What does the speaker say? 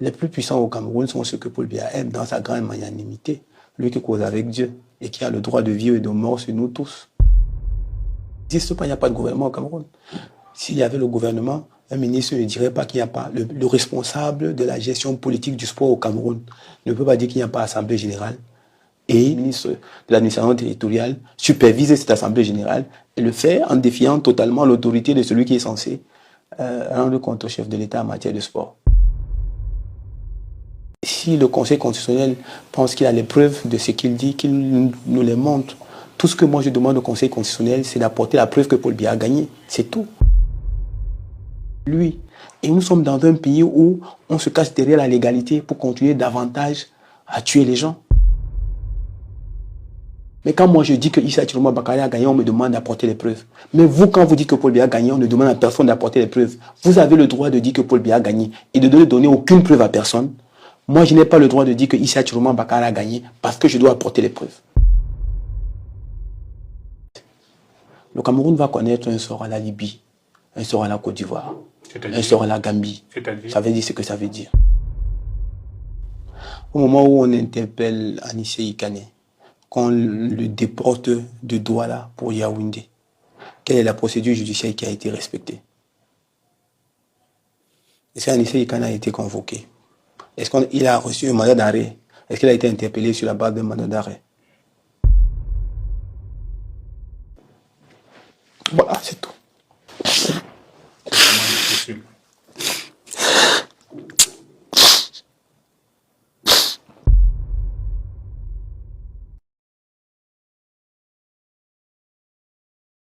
Les plus puissants au Cameroun sont ceux que Paul Biya aime dans sa grande magnanimité. Lui qui cause avec Dieu et qui a le droit de vivre et de mort sur nous tous. Il n'existe pas, il n'y a pas de gouvernement au Cameroun. S'il y avait le gouvernement, un ministre ne dirait pas qu'il n'y a pas le responsable de la gestion politique du sport au Cameroun ne peut pas dire qu'il n'y a pas assemblée générale. Et le ministre de l'administration territoriale supervise cette assemblée générale et le fait en défiant totalement l'autorité de celui qui est censé rendre compte au chef de l'État en matière de sport. Si le Conseil constitutionnel pense qu'il a les preuves de ce qu'il dit, qu'il nous les montre, tout ce que moi je demande au Conseil constitutionnel, c'est d'apporter la preuve que Paul Biya a gagné. C'est tout. Lui. Et nous sommes dans un pays où on se cache derrière la légalité pour continuer davantage à tuer les gens. Mais quand moi je dis que Issa Chiroma Bakary a gagné, on me demande d'apporter les preuves. Mais vous, quand vous dites que Paul Biya a gagné, on ne demande à personne d'apporter les preuves. Vous avez le droit de dire que Paul Biya a gagné et de ne donner aucune preuve à personne. Moi, je n'ai pas le droit de dire que Issa Chiroma Bakary a gagné parce que je dois apporter les preuves. Le Cameroun va connaître un sort à la Libye, un sort à la Côte d'Ivoire, un sort à la Gambie. Ça veut dire ce que ça veut dire. Au moment où on interpelle Anissé Ikane, qu'on le déporte de Douala pour Yaoundé, quelle est la procédure judiciaire qui a été respectée? Est-ce qu'Anissé Ikane a été convoqué? Est-ce qu'il a reçu un mandat d'arrêt? Est-ce qu'il a été interpellé sur la base d'un mandat d'arrêt? Voilà, c'est tout.